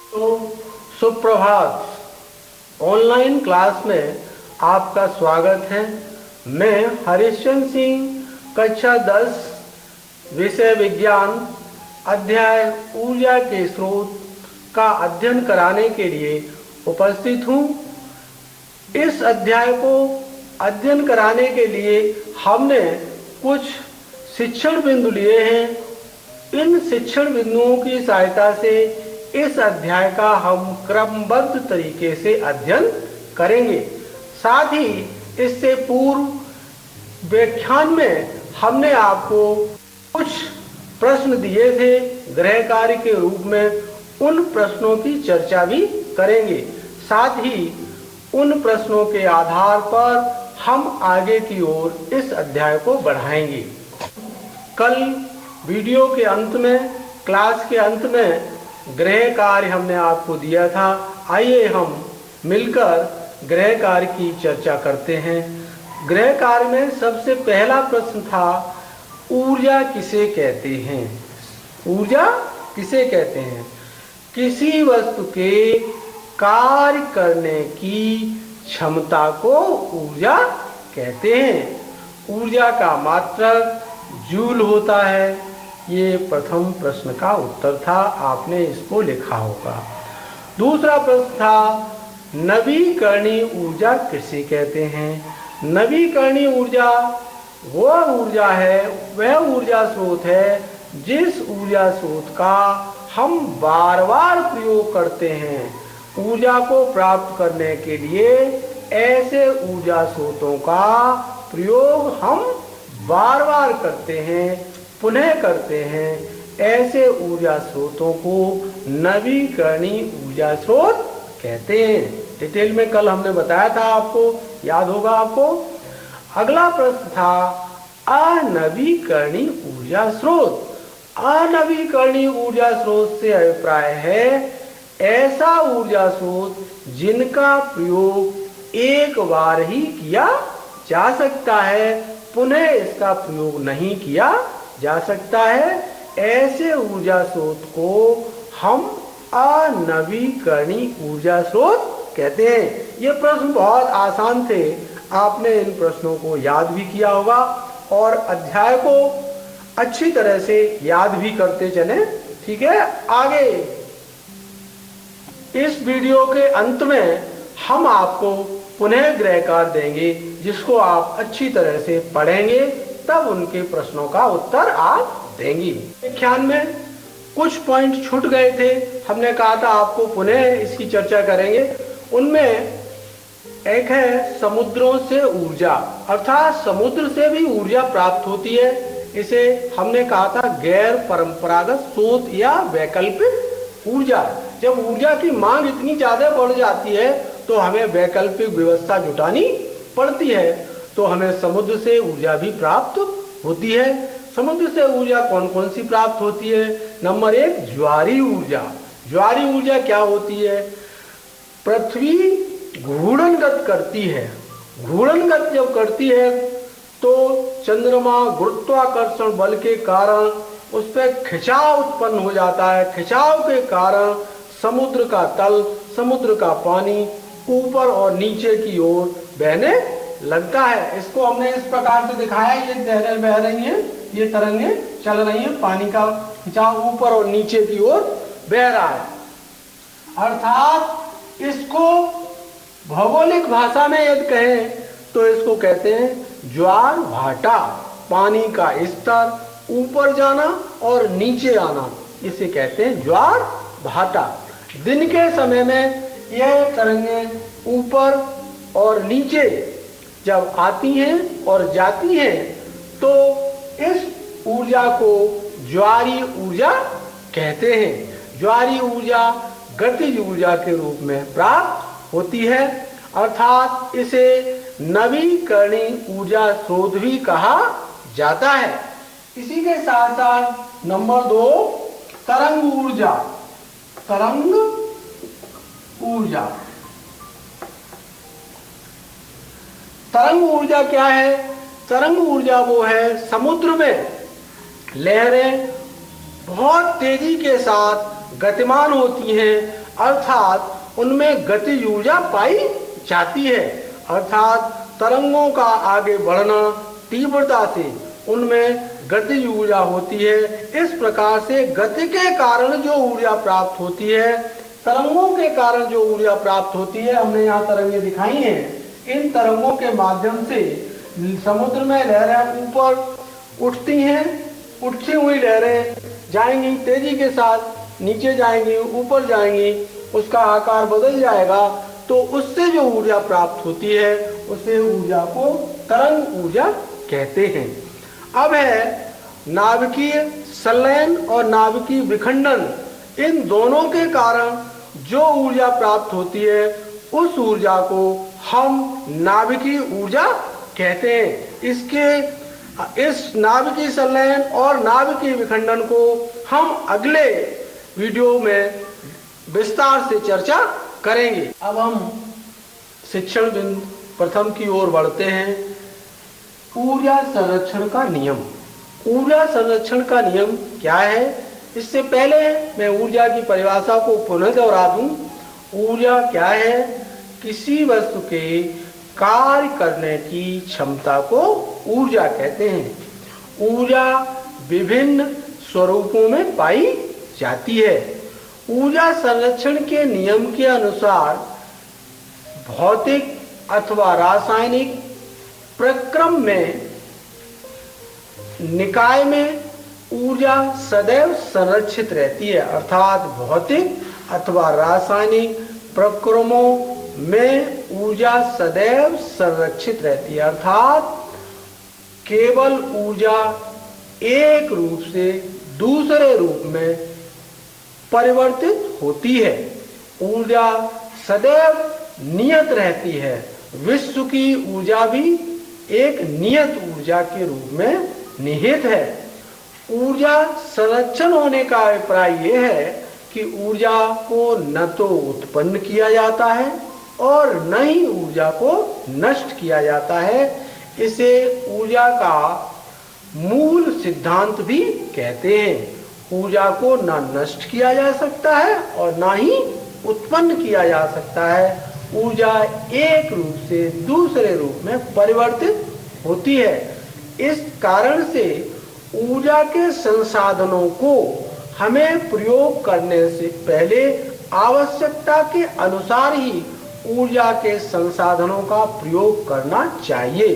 तो सुप्रभात। Online class में आपका स्वागत है। मैं हरिश्चंद्र सिंह, कक्षा 10, विषय विज्ञान, अध्याय ऊर्जा के स्रोत का अध्ययन कराने के लिए उपस्थित हूँ। इस अध्याय को अध्ययन कराने के लिए हमने कुछ शिक्षण बिंदु लिए हैं। इन शिक्षण बिंदुओं की सहायता से इस अध्याय का हम क्रमबद्ध तरीके से अध्ययन करेंगे। साथ ही इससे पूर्व व्याख्यान में हमने आपको कुछ प्रश्न दिए थे गृह कार्य के रूप में। उन प्रश्नों की चर्चा भी करेंगे। साथ ही उन प्रश्नों के आधार पर हम आगे की ओर इस अध्याय को बढ़ाएंगे। कल वीडियो के अंत में, क्लास के अंत में गृह कार्य हमने आपको दिया था। आइए हम मिलकर गृह कार्य की चर्चा करते हैं। गृह कार्य में सबसे पहला प्रश्न था, ऊर्जा किसे कहते हैं? ऊर्जा किसे कहते हैं? किसी वस्तु के कार्य करने की क्षमता को ऊर्जा कहते हैं। ऊर्जा का मात्रक जूल होता है। ये प्रथम प्रश्न का उत्तर था, आपने इसको लिखा होगा। दूसरा प्रश्न था, नवीकरणीय ऊर्जा किसे कहते हैं? नवीकरणीय ऊर्जा वह ऊर्जा है, वह ऊर्जा स्रोत है जिस ऊर्जा स्रोत का हम बार बार प्रयोग करते हैं। ऊर्जा को प्राप्त करने के लिए ऐसे ऊर्जा स्रोतों का प्रयोग हम बार बार करते हैं, पुनः करते हैं। ऐसे ऊर्जा स्रोतों को नवीकरणीय ऊर्जा स्रोत कहते हैं। डिटेल में कल हमने बताया था, आपको याद होगा आपको। अगला प्रश्न था, अनवीकरणीय ऊर्जा स्रोत। अनवीकरणीय ऊर्जा स्रोत से अभिप्राय है ऐसा ऊर्जा स्रोत जिनका प्रयोग एक बार ही किया जा सकता है, पुनः इसका प्रयोग नहीं किया जा सकता है। ऐसे ऊर्जा स्रोत को हम अनवीकरणीय ऊर्जा स्रोत कहते हैं। ये प्रश्न बहुत आसान थे, आपने इन प्रश्नों को याद भी किया होगा और अध्याय को अच्छी तरह से याद भी करते चलें। ठीक है, आगे इस वीडियो के अंत में हम आपको पुनः गृह कार्य देंगे, जिसको आप अच्छी तरह से पढ़ेंगे, तब उनके प्रश्नों का उत्तर आप देंगी। व्याख्यान में कुछ पॉइंट छूट गए थे, हमने कहा था आपको पुनः इसकी चर्चा करेंगे। उनमें एक है समुद्रों से ऊर्जा, अर्थात समुद्र से भी ऊर्जा प्राप्त होती है। इसे हमने कहा था गैर परंपरागत स्रोत या वैकल्पिक ऊर्जा। जब ऊर्जा की मांग इतनी ज्यादा बढ़ जाती है तो हमें वैकल्पिक व्यवस्था जुटानी पड़ती है, तो हमें समुद्र से ऊर्जा भी प्राप्त होती है। समुद्र से ऊर्जा कौन कौन सी प्राप्त होती है? नंबर 1, ज्वारीय ऊर्जा। ज्वारीय ऊर्जा क्या होती है? पृथ्वी घूर्णनगत करती है। घूर्णनगत जब करती है तो चंद्रमा गुरुत्वाकर्षण बल के कारण उस पर खिंचाव उत्पन्न हो जाता है। खिंचाव के कारण समुद्र का तल, समुद्र का पानी ऊपर और नीचे की ओर बहने लगता है। इसको हमने इस प्रकार से दिखाया, ये लहरें बह रही हैं, ये तरंगे चल रही हैं, पानी का खिंचाव ऊपर और नीचे की ओर बह रहा है। अर्थात इसको भौगोलिक भाषा में यदि कहें तो इसको कहते हैं ज्वार भाटा। पानी का स्तर ऊपर जाना और नीचे आना, इसे कहते हैं ज्वार भाटा। दिन के समय में यह तरंगे ऊपर और नीचे जब आती हैं और जाती हैं तो इस ऊर्जा को ज्वारीय ऊर्जा कहते हैं। ज्वारीय ऊर्जा गतिज ऊर्जा के रूप में प्राप्त होती है, अर्थात इसे नवीकरणीय ऊर्जा स्रोत भी कहा जाता है। इसी के साथ साथ नंबर 2, तरंग ऊर्जा। तरंग ऊर्जा, तरंग ऊर्जा क्या है? तरंग ऊर्जा वो है समुद्र में लहरें बहुत तेजी के साथ गतिमान होती हैं। अर्थात उनमें गतिज ऊर्जा पाई जाती है, अर्थात तरंगों का आगे बढ़ना तीव्रता से उनमें गतिज ऊर्जा होती है। इस प्रकार से गति के कारण जो ऊर्जा प्राप्त होती है, तरंगों के कारण जो ऊर्जा प्राप्त होती है, हमने यहाँ तरंगें दिखाई हैं, इन तरंगों के माध्यम से समुद्र में लहरें ऊपर उठती हैं, उठती हुई लहरें जाएंगी तेजी के साथ, नीचे जाएंगी, ऊपर जाएंगी, उसका आकार बदल जाएगा, तो उससे जो ऊर्जा प्राप्त होती है उसे ऊर्जा को तरंग ऊर्जा कहते हैं। अब है नाभिकीय संलयन और नाभिकीय विखंडन, इन दोनों के कारण जो ऊर्जा प्राप्त होती है उस ऊर्जा को हम नाभिकीय ऊर्जा कहते हैं। इस नाभिकीय संलयन और नाभिकीय विखंडन को हम अगले वीडियो में विस्तार से चर्चा करेंगे। अब हम शिक्षण बिंदु प्रथम की ओर बढ़ते हैं। ऊर्जा संरक्षण का नियम। ऊर्जा संरक्षण का नियम क्या है? इससे पहले मैं ऊर्जा की परिभाषा को पुनः दोहरा दूं। ऊर्जा क्या है? किसी वस्तु के कार्य करने की क्षमता को ऊर्जा कहते हैं। ऊर्जा विभिन्न स्वरूपों में पाई जाती है। ऊर्जा संरक्षण के नियम के अनुसार भौतिक अथवा रासायनिक प्रक्रम में निकाय में ऊर्जा सदैव संरक्षित रहती है, अर्थात भौतिक अथवा रासायनिक प्रक्रमों में ऊर्जा सदैव संरक्षित रहती है, अर्थात केवल ऊर्जा एक रूप से दूसरे रूप में परिवर्तित होती है। ऊर्जा सदैव नियत रहती है। विश्व की ऊर्जा भी एक नियत ऊर्जा के रूप में निहित है। ऊर्जा संरक्षण होने का अभिप्राय यह है कि ऊर्जा को न तो उत्पन्न किया जाता है और न ही ऊर्जा को नष्ट किया जाता है। इसे ऊर्जा का मूल सिद्धांत भी कहते हैं। ऊर्जा को न नष्ट किया जा सकता है और न ही उत्पन्न किया जा सकता है। ऊर्जा एक रूप से दूसरे रूप में परिवर्तित होती है। इस कारण से ऊर्जा के संसाधनों को हमें प्रयोग करने से पहले आवश्यकता के अनुसार ही ऊर्जा के संसाधनों का प्रयोग करना चाहिए।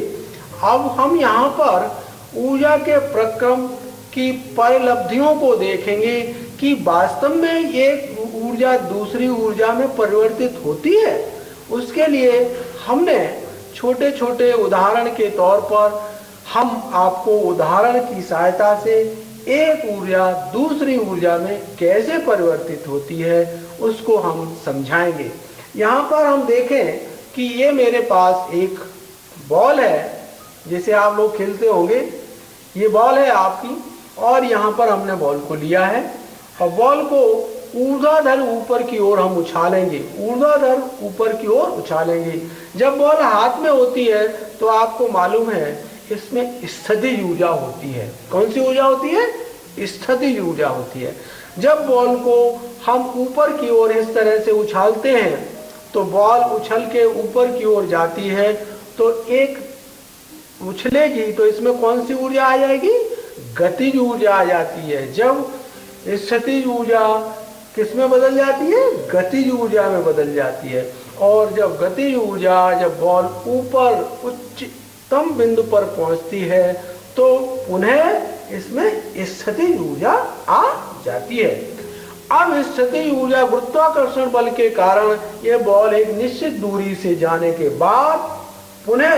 अब हम यहाँ पर ऊर्जा के प्रक्रम की परिलब्धियों को देखेंगे कि वास्तव में एक ऊर्जा दूसरी ऊर्जा में परिवर्तित होती है। उसके लिए हमने छोटे छोटे उदाहरण के तौर पर हम आपको उदाहरण की सहायता से एक ऊर्जा दूसरी ऊर्जा में कैसे परिवर्तित होती है उसको हम समझाएंगे। यहाँ पर हम देखें कि ये मेरे पास एक बॉल है, जिसे आप लोग खेलते होंगे। ये बॉल है आपकी, और यहाँ पर हमने बॉल को लिया है और बॉल को ऊर्ध्वाधर ऊपर की ओर हम उछालेंगे, ऊर्ध्वाधर ऊपर की ओर उछालेंगे। जब बॉल हाथ में होती है तो आपको मालूम है इसमें स्थितिज ऊर्जा होती है। कौन सी ऊर्जा होती है? स्थितिज ऊर्जा होती है। जब बॉल को हम ऊपर की ओर इस तरह से उछालते हैं तो बॉल उछल के ऊपर की ओर जाती है, तो एक उछलेगी तो इसमें कौन सी ऊर्जा आ जाएगी? गतिज ऊर्जा आ जाती है। जब स्थितिज ऊर्जा किस में बदल जाती है? गतिज ऊर्जा में बदल जाती है। और जब गतिज ऊर्जा, जब बॉल ऊपर उच्चतम बिंदु पर पहुंचती है तो पुनः इसमें स्थितिज ऊर्जा आ जाती है। अब स्थितिज ऊर्जा गुरुत्वाकर्षण बल के कारण यह बॉल एक निश्चित दूरी से जाने के बाद पुनः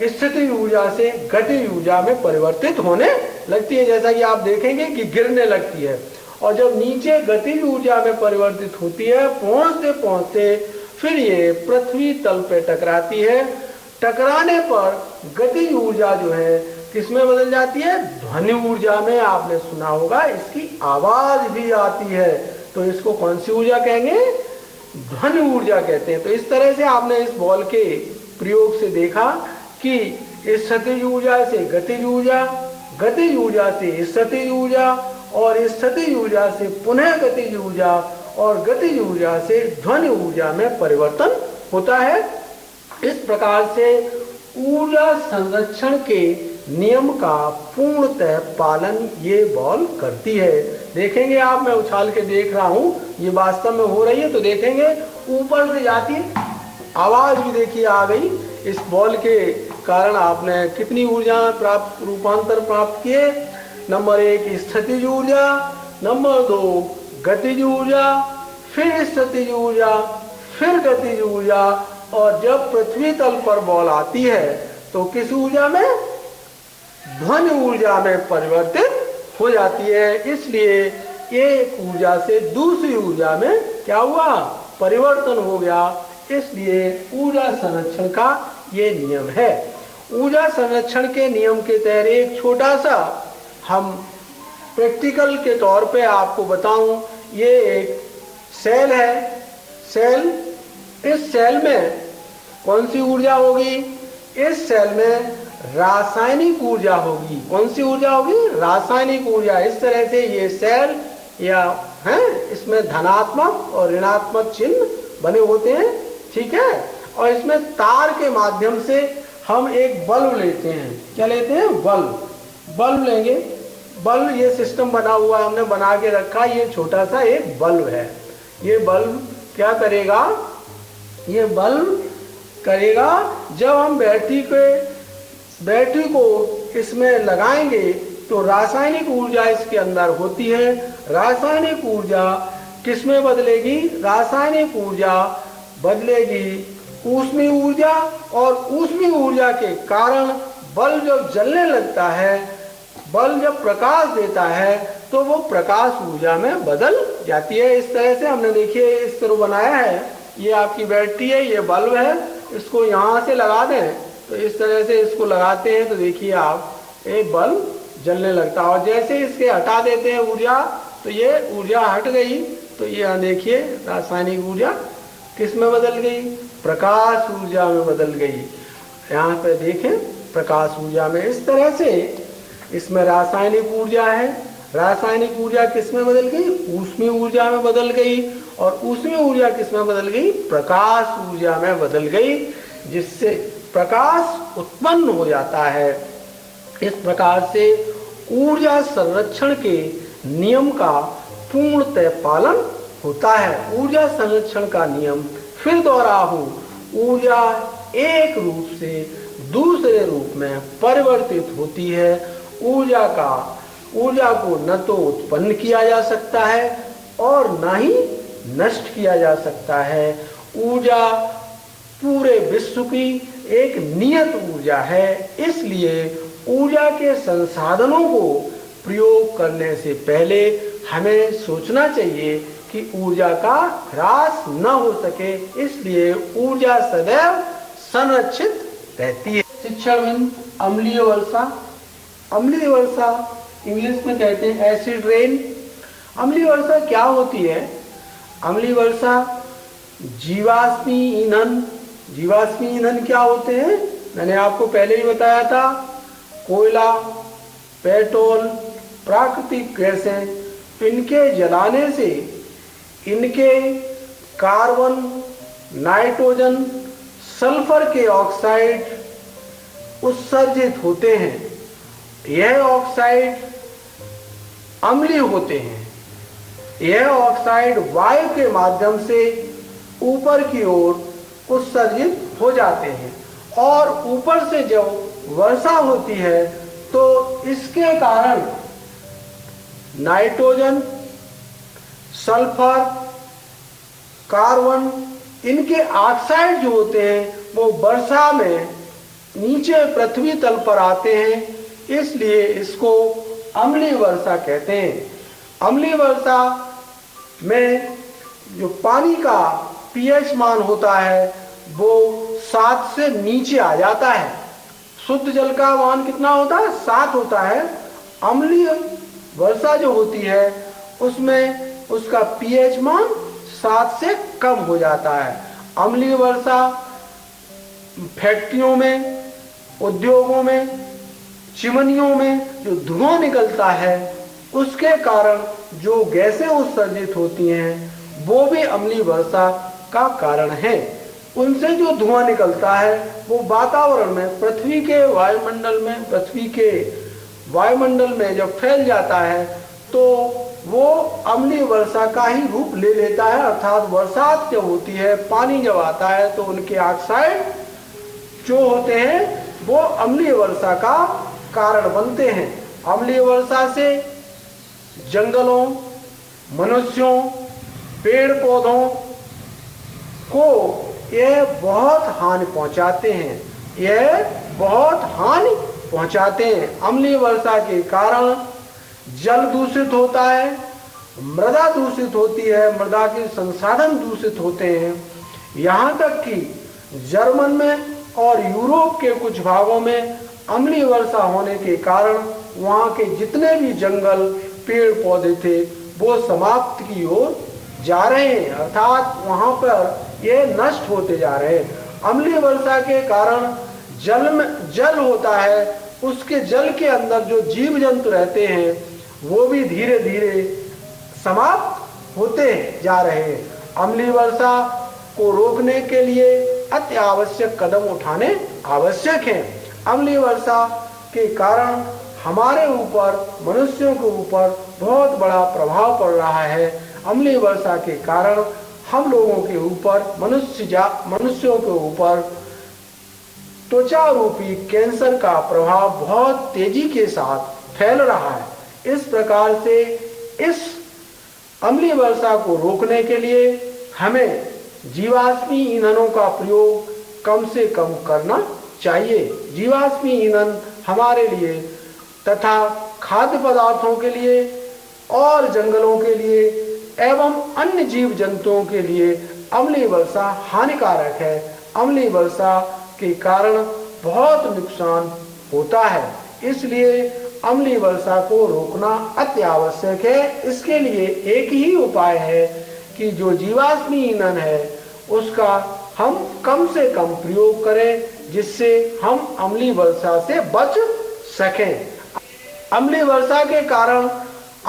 स्थितिज ऊर्जा से गतिज ऊर्जा में परिवर्तित होने लगती है। जैसा कि आप देखेंगे कि गिरने लगती है, और जब नीचे गतिज ऊर्जा में परिवर्तित होती है, पहुंचते पहुंचते फिर ये पृथ्वी तल पे टकराती है। टकराने पर गतिज ऊर्जा जो है किसमें बदल जाती है? ध्वनि ऊर्जा में। आपने सुना होगा इसकी आवाज भी आती है, तो इसको कौन सी ऊर्जा कहेंगे? ध्वनि ऊर्जा कहते हैं। तो इस तरह से आपने इस बॉल के प्रयोग से देखा कि स्थितिज ऊर्जा से गतिज ऊर्जा, गतिज ऊर्जा से स्थितिज ऊर्जा, और स्थितिज ऊर्जा से पुनः गतिज ऊर्जा, और गतिज ऊर्जा से ध्वनि ऊर्जा में परिवर्तन होता है। इस प्रकार से ऊर्जा संरक्षण के नियम का पूर्णतः पालन ये बॉल करती है। देखेंगे आप, मैं उछाल के देख रहा हूं, ये वास्तव में हो रही है, तो देखेंगे ऊपर से जाती है, आवाज भी देखिए आ गई। इस बॉल के कारण आपने कितनी ऊर्जा प्राप्त, रूपांतर प्राप्त किए। नंबर 1 स्थितिज ऊर्जा, नंबर 2 गतिज ऊर्जा, फिर स्थितिज ऊर्जा, फिर गतिज ऊर्जा, और जब पृथ्वी तल पर बॉल आती है तो किस ऊर्जा में? ध्वनि ऊर्जा में परिवर्तित हो जाती है। इसलिए एक ऊर्जा से दूसरी ऊर्जा में क्या हुआ? परिवर्तन हो गया। इसलिए ऊर्जा संरक्षण का ये नियम है। ऊर्जा संरक्षण के नियम के तहत एक छोटा सा हम प्रैक्टिकल के तौर पे आपको बताऊं। ये एक सेल है, सेल, इस सेल में कौन सी ऊर्जा होगी? इस सेल में रासायनिक ऊर्जा होगी। कौन सी ऊर्जा होगी? रासायनिक ऊर्जा। इस तरह से ये सेल या है, इसमें धनात्मक और ऋणात्मक चिन्ह बने होते हैं, ठीक है। और इसमें तार के माध्यम से हम एक बल्ब लेते हैं। क्या लेते हैं? बल्ब लेंगे। बल्ब, ये सिस्टम बना हुआ है, हमने बना के रखा। ये छोटा सा एक बल्ब है। ये बल्ब क्या करेगा? ये बल्ब करेगा, जब हम बैटरी को इसमें लगाएंगे तो रासायनिक ऊर्जा इसके अंदर होती है। रासायनिक ऊर्जा किस में बदलेगी? रासायनिक ऊर्जा बदलेगी ऊष्मीय ऊर्जा, और ऊष्मीय ऊर्जा के कारण बल्ब जब जलने लगता है, बल्ब जब प्रकाश देता है तो वो प्रकाश ऊर्जा में बदल जाती है। इस तरह से हमने देखिए इस तरह बनाया है। ये आपकी बैटरी है, ये बल्ब है, इसको यहाँ से लगा दें तो इस तरह से इसको लगाते हैं तो देखिए आप, एक बल्ब जलने लगता है। और जैसे इसके हटा देते हैं ऊर्जा, तो ये ऊर्जा हट गई। तो ये यहाँ देखिए रासायनिक ऊर्जा किस में बदल गई? प्रकाश ऊर्जा में बदल गई। यहाँ पे देखें प्रकाश ऊर्जा में। इस तरह से इसमें रासायनिक ऊर्जा है, रासायनिक ऊर्जा किस में बदल गई? ऊष्मीय ऊर्जा में बदल गई। और ऊष्मीय ऊर्जा किस में बदल गई? प्रकाश ऊर्जा में बदल गई, जिससे प्रकाश उत्पन्न हो जाता है। इस प्रकार से ऊर्जा संरक्षण के नियम का पूर्णतः पालन होता है। ऊर्जा संरक्षण का नियम, फिर दोहराऊं, ऊर्जा एक रूप से दूसरे रूप में परिवर्तित होती है। ऊर्जा को न तो उत्पन्न किया जा सकता है और न ही नष्ट किया जा सकता है। ऊर्जा पूरे विश्व की एक नियत ऊर्जा है। इसलिए ऊर्जा के संसाधनों को प्रयोग करने से पहले हमें सोचना चाहिए कि ऊर्जा का ह्रास न हो सके। इसलिए ऊर्जा सदैव संरक्षित रहती है। शिक्षण, अम्लीय वर्षा। अम्लीय वर्षा इंग्लिश में कहते हैं एसिड रेन। अम्लीय वर्षा क्या होती है? अम्लीय वर्षा जीवाश्मी ईंधन। जीवाश्मी ईंधन क्या होते हैं? मैंने आपको पहले ही बताया था। कोयला, पेट्रोल, प्राकृतिक गैसें, इनके जलाने से इनके कार्बन, नाइट्रोजन, सल्फर के ऑक्साइड उत्सर्जित होते हैं। यह ऑक्साइड अम्लीय होते हैं। यह ऑक्साइड वायु के माध्यम से ऊपर की ओर उत्सर्जित हो जाते हैं, और ऊपर से जब वर्षा होती है तो इसके कारण नाइट्रोजन, सल्फर, कार्बन, इनके ऑक्साइड जो होते हैं वो वर्षा में नीचे पृथ्वी तल पर आते हैं। इसलिए इसको अम्लीय वर्षा कहते हैं। अम्लीय वर्षा में जो पानी का पीएच मान होता है वो 7 से नीचे आ जाता है। शुद्ध जल का मान कितना होता है? 7 होता है। अम्लीय वर्षा जो होती है उसमें उसका पीएच मान 7 से कम हो जाता है। अम्लीय वर्षा फैक्ट्रियों में, उद्योगों में, चिमनियों में जो धुआं निकलता है उसके कारण जो गैसें उत्सर्जित होती हैं वो भी अम्लीय वर्षा का कारण है। उनसे जो धुआं निकलता है वो वातावरण में, पृथ्वी के वायुमंडल में जब फैल जाता है तो वो अम्लीय वर्षा का ही रूप ले लेता है। अर्थात बरसात जब होती है, पानी जब आता है तो उनके ऑक्साइड जो होते हैं वो अम्लीय वर्षा का कारण बनते हैं। अम्लीय वर्षा से जंगलों, मनुष्यों, पेड़ पौधों को यह बहुत हानि पहुंचाते हैं। अम्लीय वर्षा के कारण जल दूषित होता है, मृदा दूषित होती है, मृदा के संसाधन दूषित होते हैं। यहाँ तक कि जर्मन में और यूरोप के कुछ भागों में अम्लीय वर्षा होने के कारण वहाँ के जितने भी जंगल, पेड़ पौधे थे वो समाप्त की ओर जा रहे हैं, अर्थात वहाँ पर ये नष्ट होते जा रहे हैं। अम्लीय वर्षा के कारण जल होता है, उसके जल के अंदर जो जीव जंतु रहते हैं वो भी धीरे धीरे समाप्त होते जा रहे हैं। अम्लीय वर्षा को रोकने के लिए अति आवश्यक कदम उठाने आवश्यक हैं। अम्लीय वर्षा के कारण हमारे ऊपर, मनुष्यों के ऊपर बहुत बड़ा प्रभाव पड़ रहा है। अम्लीय वर्षा के कारण हम लोगों के ऊपर, मनुष्यों के ऊपर त्वचा रूपी कैंसर का प्रभाव बहुत तेजी के साथ फैल रहा है। इस प्रकार से इस अम्लीय वर्षा को रोकने के लिए हमें जीवाश्मी ईंधनों का प्रयोग कम से कम करना चाहिए। जीवाश्मी ईंधन हमारे लिए तथा खाद्य पदार्थों के लिए और जंगलों के लिए एवं अन्य जीव जंतुओं के लिए अम्लीय वर्षा हानिकारक है। अम्लीय वर्षा के कारण बहुत नुकसान होता है, इसलिए अम्लीय वर्षा को रोकना अति आवश्यक है। इसके लिए एक ही उपाय है कि जो जीवाश्मी ईंधन है उसका हम कम से कम प्रयोग करें, जिससे हम अम्लीय वर्षा से बच सकें। अम्लीय वर्षा के कारण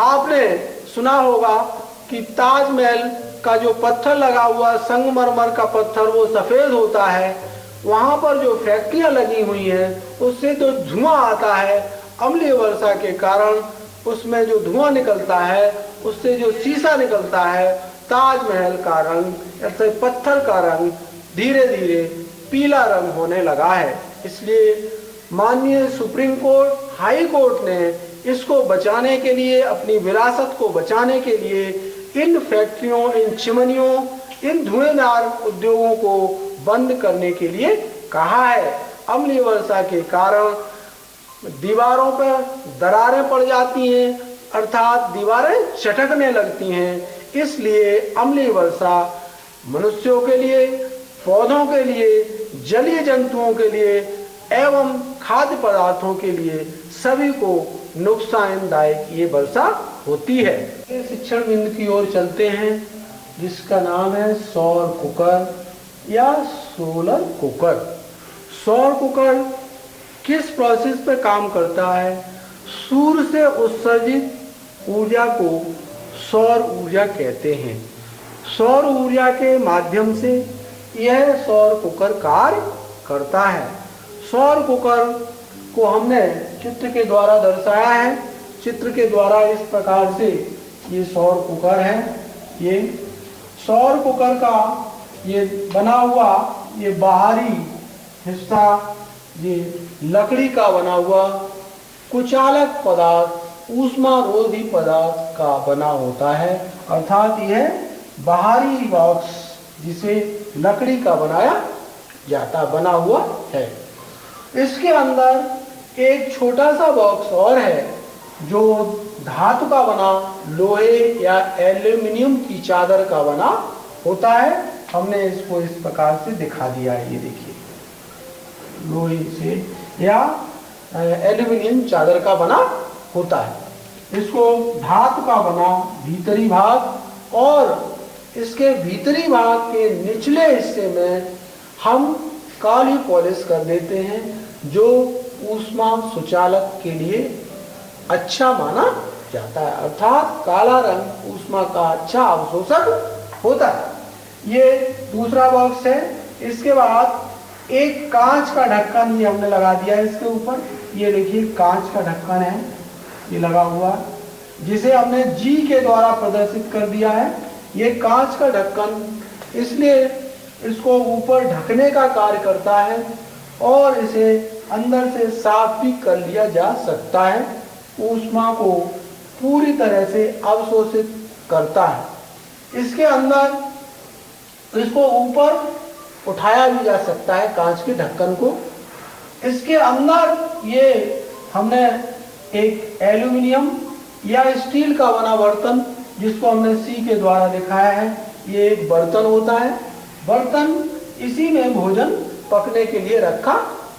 आपने सुना होगा कि ताजमहल का जो पत्थर लगा हुआ, संगमरमर का पत्थर, वो सफेद होता है। वहां पर जो फैक्ट्रियां लगी हुई हैं उससे जो धुआं आता है, अम्लीय वर्षा के कारण उसमें जो धुआं निकलता है उससे जो शीशा निकलता है, ताजमहल का रंग, ऐसे पत्थर का रंग धीरे धीरे पीला रंग होने लगा है। इसलिए माननीय सुप्रीम कोर्ट, हाई कोर्ट ने इसको बचाने के लिए, अपनी विरासत को बचाने के लिए इन फैक्ट्रियों, इन चिमनियों, इन धुएंदार उद्योगों को बंद करने के लिए कहा है। अम्लीय वर्षा के कारण दीवारों पर दरारें पड़ जाती हैं, अर्थात दीवारें चटकने लगती हैं। इसलिए अम्लीय वर्षा मनुष्यों के लिए, पौधों के लिए, जलीय जंतुओं के लिए एवं खाद्य पदार्थों के लिए सभी को नुकसानदायक ये वर्षा होती है। शिक्षण बिंदु की ओर चलते हैं, जिसका नाम है सौर कुकर या सोलर कुकर। सौर कुकर किस प्रोसेस पे काम करता है? सूर्य से उत्सर्जित ऊर्जा को सौर ऊर्जा कहते हैं। सौर ऊर्जा के माध्यम से यह सौर कुकर कार्य करता है। सौर कुकर को हमने चित्र के द्वारा दर्शाया है। चित्र के द्वारा इस प्रकार से ये सौर कुकर है। ये सौर कुकर का ये बना हुआ ये बाहरी हिस्सा ये लकड़ी का बना हुआ कुचालक पदार्थ, ऊष्मारोधी पदार्थ का बना होता है, अर्थात यह बाहरी बॉक्स जिसे लकड़ी का बना हुआ है। इसके अंदर एक छोटा सा बॉक्स और है जो धातु का बना, लोहे या एल्यूमिनियम की चादर का बना होता है। हमने इसको इस प्रकार से दिखा दिया है, ये देखिए, लोहे से या एल्यूमिनियम चादर का बना होता है। इसको धातु का बना भीतरी भाग और इसके भीतरी भाग के निचले हिस्से में हम काली पॉलिश कर देते हैं, जो ऊष्मा सुचालक के लिए अच्छा माना जाता है। अर्थात काला रंग ऊष्मा का अच्छा अवशोषक होता है। ये दूसरा बॉक्स है। इसके बाद एक कांच का ढक्कन ये हमने लगा दिया है इसके ऊपर। ये देखिए कांच का ढक्कन है, ये लगा हुआ है, जिसे हमने जी के द्वारा प्रदर्शित कर दिया है। ये कांच का ढक्कन इसलिए इसको ऊपर ढकने का कार्य करता है और इसे अंदर से साफ भी कर लिया जा सकता है। ऊष्मा को पूरी तरह से अवशोषित करता है। इसके अंदर इसको ऊपर उठाया भी जा सकता है कांच के ढक्कन को। इसके अंदर ये हमने एक एल्यूमिनियम या स्टील का बना बर्तन, जिसको हमने सी के द्वारा दिखाया है, ये एक बर्तन होता है। बर्तन इसी में भोजन पकने के लिए रखा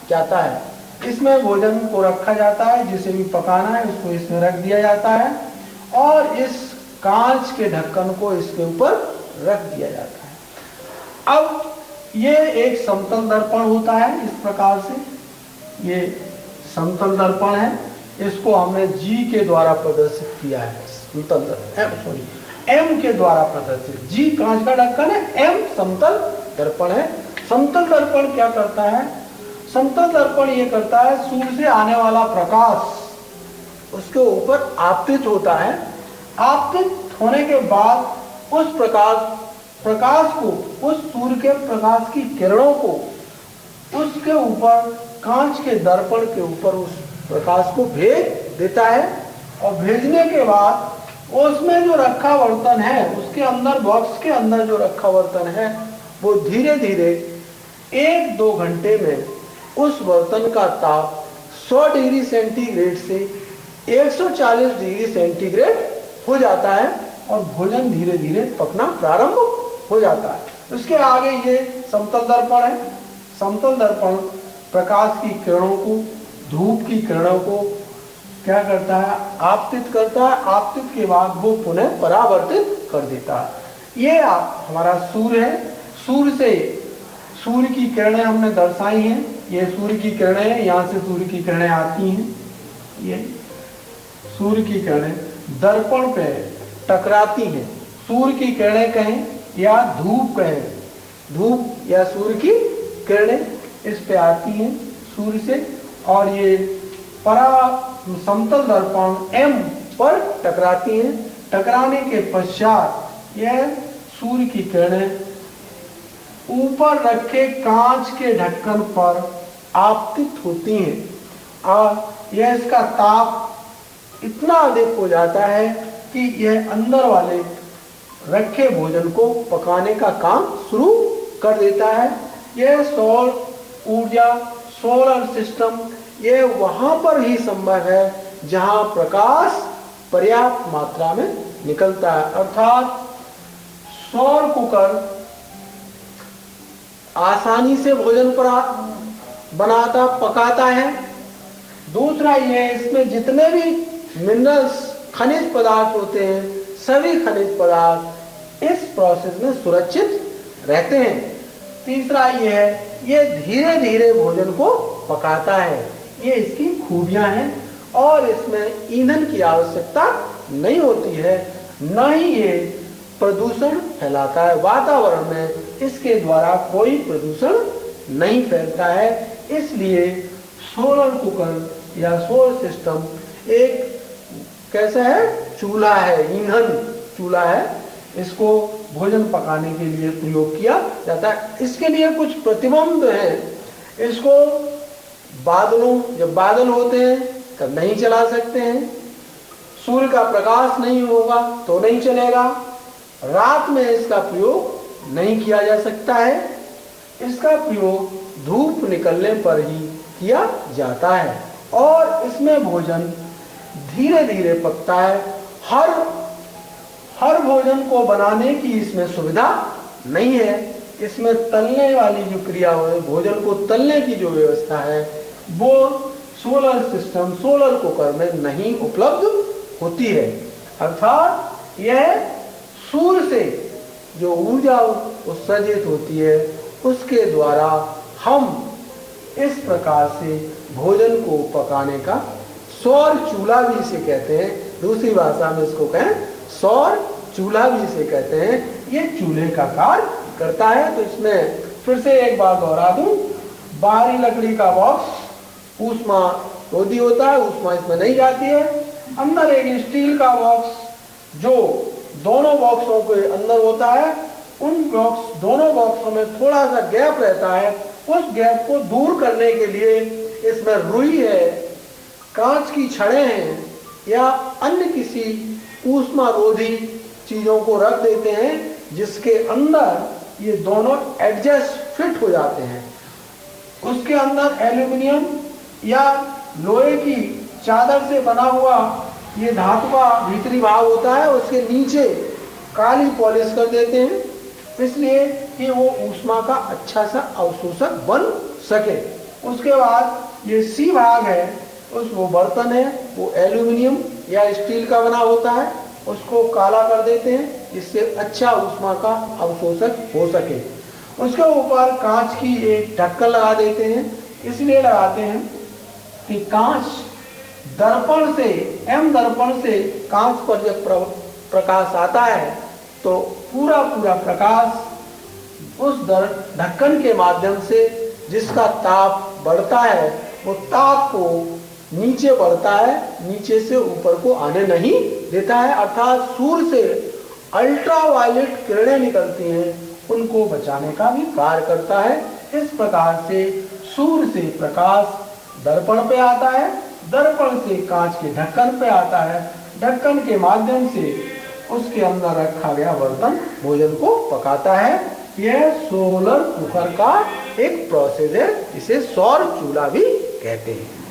जाता है। इसमें भोजन को रखा जाता है, जिसे भी पकाना है उसको इसमें रख दिया जाता है और इस कांच के ढक्कन को इसके ऊपर रख दिया जाता है। अब ये एक समतल दर्पण होता है। इस प्रकार से ये समतल दर्पण है, इसको हमने जी के द्वारा प्रदर्शित किया है। समतल दर्पण एम के द्वारा प्रदर्शित। जी कांच का ढक्कन है, एम समतल दर्पण है। समतल दर्पण क्या करता है? समतल दर्पण ये करता है, सूर्य से आने वाला प्रकाश उसके ऊपर आपतित होता है। आपतित होने के बाद उस प्रकाश को, उस सूर्य के प्रकाश की किरणों को उसके ऊपर, कांच के दर्पण के ऊपर उस प्रकाश को भेज देता है। और भेजने के बाद उसमें जो रखा बर्तन है, उसके अंदर, बॉक्स के अंदर जो रखा बर्तन है, वो धीरे धीरे 1-2 घंटे में उस बर्तन का ताप 100 डिग्री सेंटीग्रेड से 140 डिग्री सेंटीग्रेड हो जाता है और भोजन धीरे धीरे पकना प्रारंभ हो जाता है। उसके आगे ये समतल दर्पण है। समतल दर्पण प्रकाश की किरणों को, धूप की किरणों को क्या करता है? आपतित करता है। आपतित के बाद वो पुनः परावर्तित कर देता है। ये हमारा सूर्य है। सूर्य से, सूर्य की किरणें हमने दर्शाई हैं। ये सूर्य की किरणें हैं, यहाँ से सूर्य की किरणें आती हैं। ये सूर्य की किरणें दर्पण पे टकराती हैं। सूर्य की किरणें कहें या धूप कहें, धूप या सूर्य की किरणें इस पे आती हैं सूर्य से, और ये समतल दर्पण एम पर टकराती हैं। टकराने के पश्चात यह सूर्य की किरणें ऊपर रखे कांच के ढक्कन पर आपतित होती हैं और यह, इसका ताप इतना अधिक हो जाता है कि यह अंदर वाले रखे भोजन को पकाने का काम शुरू कर देता है। यह सौर ऊर्जा, सोलर सिस्टम, यह वहां पर ही संभव है जहां प्रकाश पर्याप्त मात्रा में निकलता है। अर्थात सौर कुकर आसानी से भोजन बनाता, पकाता है। दूसरा ये, इसमें जितने भी मिनरल्स, खनिज पदार्थ होते हैं, सभी खनिज पदार्थ इस प्रोसेस में सुरक्षित रहते हैं। तीसरा ये है, ये धीरे धीरे भोजन को पकाता है। ये इसकी खूबियां हैं और इसमें ईंधन की आवश्यकता नहीं होती है, न ही ये प्रदूषण फैलाता है। वातावरण में इसके द्वारा कोई प्रदूषण नहीं फैलता है। इसलिए सोलर कुकर या सोलर सिस्टम एक कैसा है? चूल्हा है, ईंधन चूल्हा है। इसको भोजन पकाने के लिए प्रयोग किया जाता है। इसके लिए कुछ प्रतिबंध हैं। इसको बादलों, जब बादल होते हैं तब नहीं चला सकते हैं। सूर्य का प्रकाश नहीं होगा तो नहीं चलेगा। रात में इसका प्रयोग नहीं किया जा सकता है। इसका प्रयोग धूप निकलने पर ही किया जाता है और इसमें भोजन धीरे धीरे पकता है। हर भोजन को बनाने की इसमें सुविधा नहीं है। इसमें तलने वाली जो क्रिया है, भोजन को तलने की जो व्यवस्था है, वो सोलर सिस्टम, सोलर कुकर में नहीं उपलब्ध होती है। अर्थात यह सूर्य से जो ऊर्जा उत्सर्जित होती है उसके द्वारा हम इस प्रकार से भोजन को पकाने का, सौर चूल्हा भी इसे कहते हैं, दूसरी भाषा में इसको कहें सौर चूल्हा भी इसे कहते हैं, ये चूल्हे का कार्य करता है। तो इसमें फिर से एक बार दोहरा दूं, बाहरी लकड़ी का बॉक्स ऊष्मा रोधी होता है, ऊष्मा इसमें नहीं जाती है। अंदर एक स्टील का बॉक्स जो दोनों बॉक्सों के अंदर होता है, उन दोनों बॉक्सों में थोड़ा सा गैप रहता है, उस गैप को दूर करने के लिए इसमें रुई है, कांच की छड़ें हैं या अन्य किसी ऊष्मारोधी चीजों को रख देते हैं, जिसके अंदर ये दोनों एडजस्ट फिट हो जाते हैं। उसके अंदर एल्यूमिनियम या लोहे की चादर से बना हुआ ये धातु का भीतरी भाग होता है, उसके नीचे काली पॉलिश कर देते हैं, इसलिए कि वो ऊष्मा का अच्छा सा अवशोषक बन सके। उसके बाद ये सी भाग है, वो बर्तन है, वो एल्यूमिनियम या स्टील का बना होता है, उसको काला कर देते हैं जिससे अच्छा ऊष्मा का अवशोषक हो सके। उसके ऊपर कांच की एक ढक्कन लगा देते हैं, इसलिए लगाते हैं कि कांच दर्पण से दर्पण से कांच पर जब प्रकाश आता है तो पूरा प्रकाश उस ढक्कन के माध्यम से जिसका ताप बढ़ता है, वो ताप को नीचे बढ़ता है, नीचे से ऊपर को आने नहीं देता है, अर्थात सूर्य से अल्ट्रावायलेट किरणें निकलती हैं, उनको बचाने का भी कार्य करता है। इस प्रकार से सूर्य से प्रकाश दर्पण पे आता है, दर्पण से कांच के ढक्कन पे आता है, ढक्कन के माध्यम से उसके अंदर रखा गया बर्तन भोजन को पकाता है। यह सोलर कुकर का एक प्रोसेस है, इसे सौर चूल्हा भी कहते हैं।